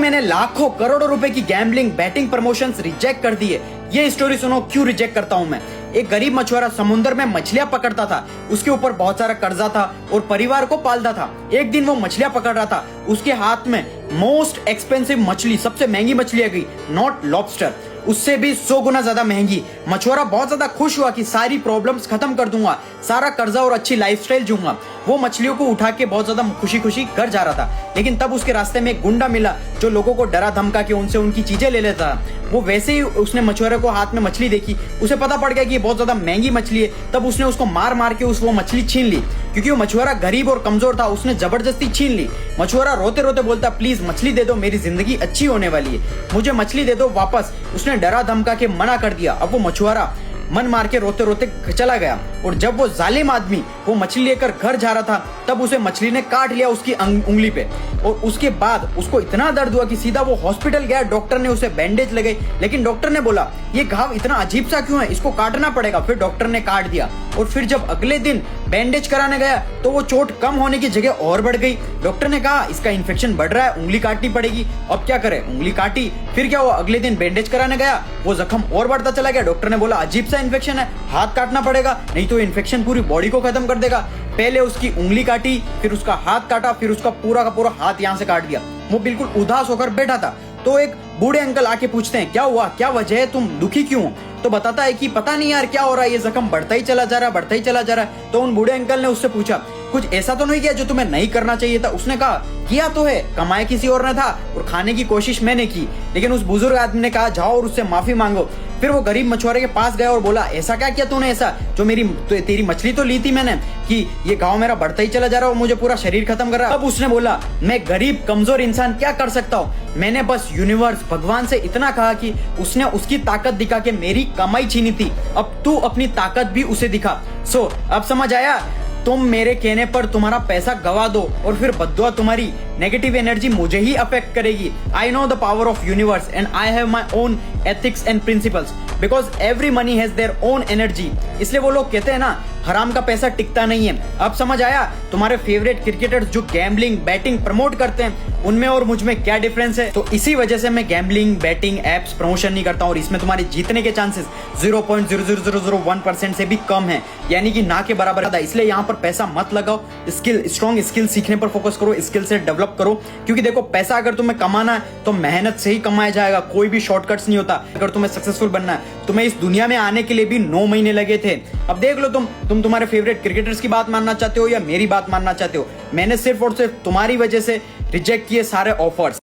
मैंने लाखों करोड़ों रुपए की गैम्बलिंग बैटिंग प्रमोशंस रिजेक्ट कर दिए। ये स्टोरी सुनो क्यों रिजेक्ट करता हूं मैं। एक गरीब मछुआरा समुद्र में मछलियां पकड़ता था। उसके ऊपर बहुत सारा कर्जा था और परिवार को पालता था। एक दिन वो मछलियां पकड़ रहा था, उसके हाथ में मोस्ट एक्सपेंसिव मछली, सबसे महंगी मछली आ गई, नॉट लॉबस्टर, उससे भी 100 गुना ज्यादा महंगी। मछुआरा बहुत ज्यादा खुश हुआ कि सारी प्रॉब्लम्स खत्म कर दूंगा, सारा कर्जा और अच्छी लाइफस्टाइल जीऊंगा। वो मछलियों को उठा के बहुत ज्यादा खुशी खुशी घर जा रहा था, लेकिन तब उसके रास्ते में एक गुंडा मिला जो लोगों को डरा धमका के उनसे उनकी चीजें ले लेता था। वो वैसे ही उसने मछुआरे को हाथ में मछली देखी, उसे पता पड़ गया कि ये बहुत ज्यादा महंगी मछली है। तब उसने उसको मार मार के वो मछली छीन ली। क्योंकि वो मछुआरा गरीब और कमजोर था, उसने जबरदस्ती छीन ली। मछुआरा रोते रोते बोलता, प्लीज मछली दे दो, मेरी जिंदगी अच्छी होने वाली है, मुझे मछली दे दो वापस। उसने डरा धमका के मना कर दिया। अब वो मछुआरा मन मार के रोते रोते चला गया। और जब वो जालिम आदमी वो मछली लेकर घर जा रहा था, तब उसे मछली ने काट लिया उसकी उंगली पे। और उसके बाद उसको इतना दर्द हुआ कि सीधा वो हॉस्पिटल गया। डॉक्टर ने उसे बैंडेज लगाई, लेकिन डॉक्टर ने बोला ये घाव इतना अजीब सा क्यों है, इसको काटना पड़ेगा। फिर डॉक्टर ने काट दिया। और फिर जब अगले दिन बैंडेज कराने गया तो वो चोट कम होने की जगह और बढ़ गई। डॉक्टर ने कहा इसका इन्फेक्शन बढ़ रहा है, उंगली काटनी पड़ेगी। अब क्या करे, उंगली काटी। फिर क्या हुआ, अगले दिन बैंडेज कराने गया, वो जख्म और बढ़ता चला गया। डॉक्टर ने बोला अजीब सा इन्फेक्शन है, हाथ काटना पड़ेगा, नहीं तो इन्फेक्शन पूरी बॉडी को खत्म कर देगा। पहले उसकी उंगली काटी, फिर उसका हाथ काटा, फिर उसका पूरा का पूरा हाथ यहाँ से काट दिया। वो बिल्कुल उदास होकर बैठा था। तो एक बूढ़े अंकल आके पूछते हैं क्या हुआ, क्या वजह है, तुम दुखी क्यों हो। तो बताता है कि पता नहीं यार क्या हो रहा है, ये जख्म बढ़ता ही चला जा रहा है, बढ़ता ही चला जा रहा है। तो उन बूढ़े अंकल ने उससे पूछा कुछ ऐसा तो नहीं किया जो तुम्हें नहीं करना चाहिए था। उसने कहा किया तो है, कमाया किसी और ने था और खाने की कोशिश मैंने की। लेकिन उस बुजुर्ग आदमी ने कहा जाओ और उससे माफी मांगो। फिर वो गरीब मछुआरे के पास गया और बोला ऐसा क्या किया तूने, ऐसा जो तेरी मछली तो ली थी मैंने कि ये गाँव मेरा बढ़ता ही चला जा रहा है और मुझे पूरा शरीर खत्म कर रहा है। अब उसने बोला मैं गरीब कमजोर इंसान क्या कर सकता हूँ, मैंने बस यूनिवर्स भगवान से इतना कहा कि उसने उसकी ताकत दिखा के मेरी कमाई छीनी थी, अब तू अपनी ताकत भी उसे दिखा। सो अब समझ आया, तुम मेरे कहने पर तुम्हारा पैसा गवा दो और फिर बद्दुआ तुम्हारी नेगेटिव एनर्जी मुझे ही अफेक्ट करेगी। I know the power of universe and I have my own ethics and principles because every money has their own energy. इसलिए वो लोग कहते हैं ना हराम का पैसा टिकता नहीं है। अब समझ आया तुम्हारे फेवरेट क्रिकेटर्स जो गैम्बलिंग बैटिंग प्रमोट करते हैं उनमें और मुझ में क्या डिफरेंस है। तो इसी वजह से मैं गैम्बलिंग बैटिंग एप्स प्रमोशन नहीं करता हूं और इसमें तुम्हारे जीतने के चांसेस 0.00001% से भी कम है, यानी कि ना के बराबर है। इसलिए यहाँ पर पैसा मत लगाओ, स्ट्रॉन्ग स्किल सीखने पर फोकस करो, स्किल से डेवलप करो। क्योंकि देखो पैसा अगर तुम्हें कमाना है तो मेहनत से ही कमाया जाएगा, कोई भी शॉर्टकट्स नहीं होता। अगर तुम्हें सक्सेसफुल बनना है, तुम्हें इस दुनिया में आने के लिए भी 9 महीने लगे थे। अब देख लो तुम तुम्हारे फेवरेट क्रिकेटर्स की बात मानना चाहते हो या मेरी बात मानना चाहते हो। मैंने सिर्फ और सिर्फ तुम्हारी वजह से रिजेक्ट किए सारे ऑफर्स।